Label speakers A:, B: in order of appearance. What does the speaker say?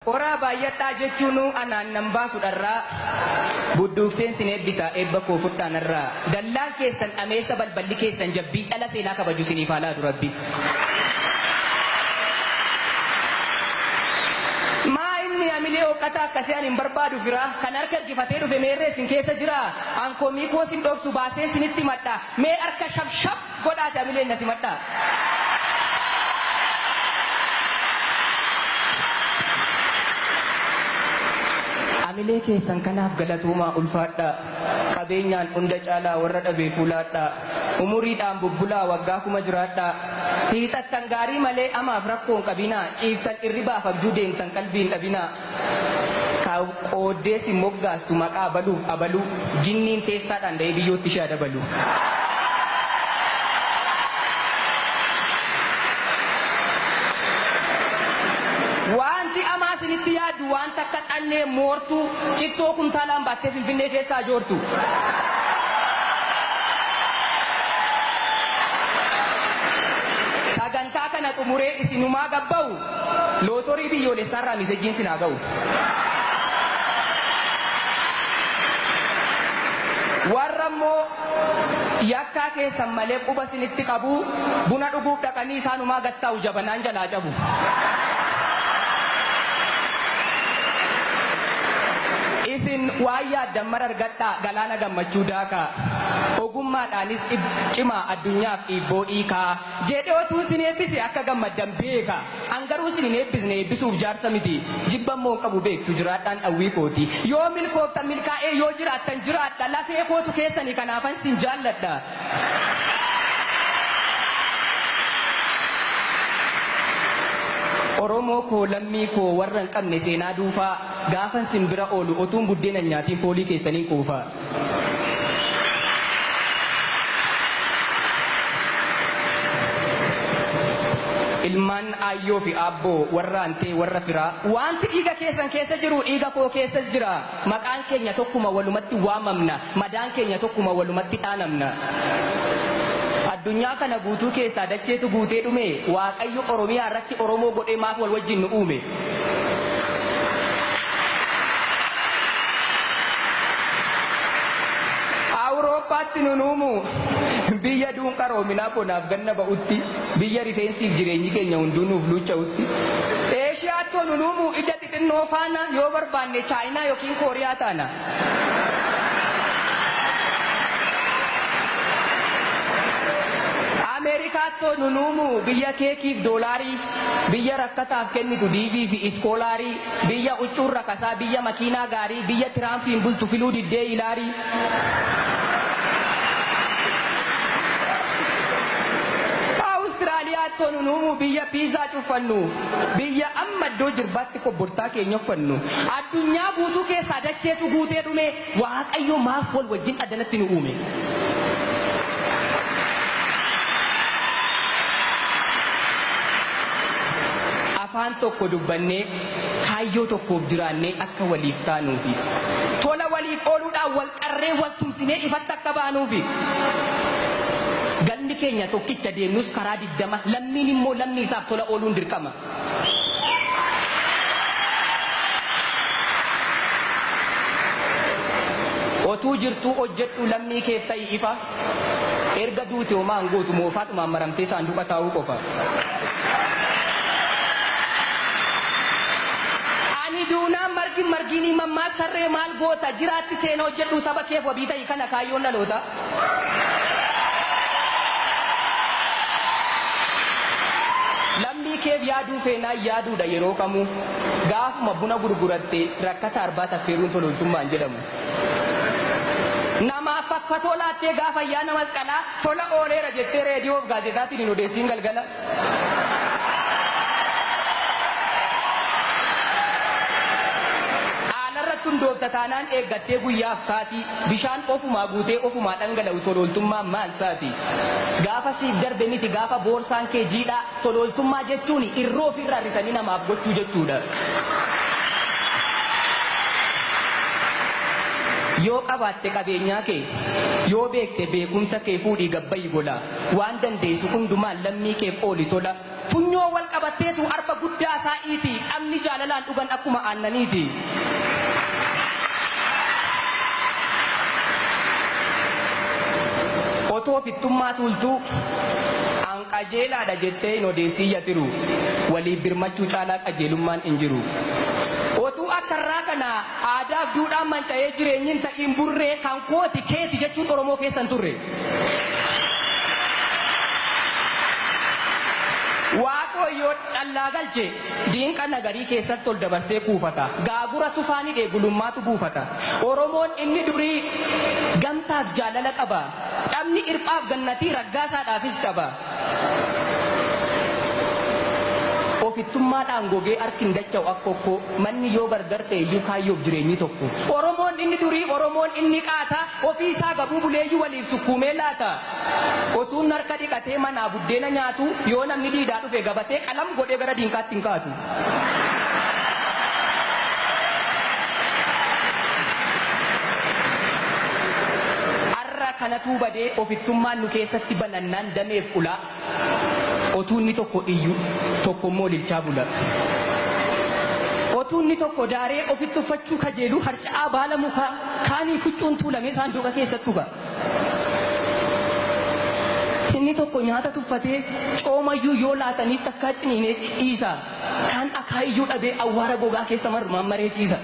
A: Ora baay'ataa jechuun anaan nan baasu dharraa budduuqseen sin eebbisaa eebba koo fudhaan irraa dallaan keessan ameessa balballi keessan jabbii dhala seenaa kabaju siniif haa laatu rabbi. Maa inni amilee hoqqataa akkasii ani hin barbaadu fira kan harka ergifatee dhufe meerree sin keessa jira ankoomii koo sin dhoksu baasee sinitti madha mee harka shab godhaate amileen na simadha. Amilee keessan kanaaf galatuumaa ulfaadha qabeenyaan hunda caalaa warra dhabee fuulaadha umuriidhaan bubbulaa waggaa kuma jiraadha hiixattan gaarii malee amaaf rakkoon qabinaa ciiftan irribaaf abjuu deemtan qalbiin dhabinaa qooddees hin moggaastu maqaa baluuf abaluu jinniin teestaadhaan da'ee biyyootti ishee dabalu. Wanti amaa sinitti yaaddu wanta akka xannee moortu cittoo kuntaalaan baattee Finfinnee keessaa joortu. Sagantaa kana xumuree isinumaa gabba'u lootorii biyyoolessaarraa misejjiin sinaa ga'u. Warra immoo yakkaa keessan malee quba sinitti qabu buna dhuguuf dhaqanii isaanumaa gattaa'u jabanaan jalaa cabu. Isin waan yaaddan mara argadhaa galaana gammachuu daakaa ogummaadhaanis cimaa addunyaaf dhiibboo hiikaa jedhee otuu isin eebbise akka gammaddan beeka angaruu isin hin eebbisne eebbisuuf jaarsa miti jibbamoo qabu beektu jiraadhaan dhawwii kooti yoo milkooftan milkaa'ee yoo jiraattan jiraadha lafee kootu keessanii kanaafan sin jaalladha. Oromoo koo lammii koo warra hin qabne seenaa duufaa gaafan sin bira oolu otuun buddeena nyaatiin foolii keessanii quufaa. Ilmaan ayyoo fi aabboo warra antee warra firaa wanti dhiiga keessan keessa jiru dhiiga koo keessas jira maqaan keenya tokkuma walumatti waamamna madaan keenya tokkuma walumatti dhaanamna. Addunyaa kana guutuu keessaa dacheetu guutee dhume Waaqayyo Oromiyaa irratti Oromoo godhee maaf wal wajjin nu uume. Awurooppaatti nu nuumu biyya duun qaroominaa bonaaf ganna ba'utti biyya rifeensiif jireenyi keenya hunduu nuuf luucha'utti. Eeshiyaatti nu nuumu ija xixinnoo faana yoo barbaanne Chaayinaa yookiin Kooriyaa taana. Ameerikaatto nunuumu biyya keekiif doolaarii biyya rakkataaf kennitu diivii fi iskoolaarii biyya huccuun rakasaa biyya makiinaa gaarii biyya tiraampiin bultu filuu diddee ilaarii. Awustiraaliyaatto nunuumu biyya piizaa cuffannu biyya amma iddoo jirbaatti kobbortaa keenya uffannu addunyaa guutuu keessaa dacheetu guutee dhume Waaqayyo maaf wal wajjin addanatti nu uume. Afaan tokko dubbannee kaayyoo tokkoof jiraannee akka waliif taanuufi tola waliif ooluudhaan wal qarree wal tumsinee ifatti akka baanuufi galmi keenya tokkicha deemnus karaa 20 lammiin immoo lammii isaaf tola ooluun dirqama. Otuu jirtuu hojjedhu lammii keef ta'i ifa erga duute homaan gootu moofaadhumaan maramtee saanduqa taa'uu qofa. Duunaan margiini mammaak sarree maal goota jiraatti seenaa hojjedhu saba keef wabii ta'i kana kaayyoon dhaloota. Lammii keef yaaduu feenaa yaaduudha yeroo kamuu gaafuma buna gurguratte rakkata arbaa taffeeruun tololtummaan jedhamu. Namaaf fatfatoo laattee gaafa ayyaana masqalaa tola ooleera jettee reediyoof gaazexaatiin hin odeessiin galgala. Hundoofta taanaan eeggattee guyyaaf saatii bishaan ofumaa guutee ofumaa dhangala'u tololtummaan maal saati gaafa siif darbe miti gaafa boorsaan kee jiidhaa tololtummaa jechuun irroo ofirraa risanii namaaf gochuu jechuudha. Yoo qabaatte qabeenyaa kee yoo beekte beekumsa kee fuudhii gabbayii gola waan dandeessu hundumaan lammii keef ooli tola funyoo wal qabatteetu arba guddaa saa'iiti dhamni jaalalaan dhugan akkuma aannaniiti. Otoo fittummaa tuultuu an qajeelaadha jettee hin odeessii yatiru waliif birmachuu caalaa qajeelummaan hin jiru. Otuu akka irraa kana aadaaf duudhaan manca'ee jireenyin ta'iin burree kan kooti keeti jechuun Oromoo keessan turre. Waaqayyo callaa galche diinqa nagarii keessatti ol dabarsee kuufata. Gaagura tufaanii dheegulummaatu buufata. Oromoon inni durii gamtaaf jaalala qaba. Cabni irphaaf gannatii raggaasaadhaafis qaba. Ofittummaadhaan gogee harkin dacha'u akkokko manni yoo gargar ta'e iyyuu kaayyoof jireenyi tokko. Oromoon inni durii Oromoon inni qaata ofii isaa gabuu buleeyyuu waliif sukkuumee laata. Otuun harka dhiqatee manaa buddeena nyaatu yoo namni diidaa dhufe gabatee qalam godhee gara diinqaatti hin kaatu. Har'a kanatu badee ofittummaan nu keessatti banannaan dameef ulaa. Otuunni tokko iyyuu tokko immoo lilchaa bula. Otuunni tokko daaree ofitti uffachuu kajeelu harca'aa baala mukaa kaanii fuccuun tuulamee saanduqa keessatti tuqa. Inni tokko nyaata tuffatee coomayyuu yoo laataniif takkaa ciniinee dhiisa. Kaan akaa iyyuu dhabee awwaara gogaa keessa marmaree ciisa.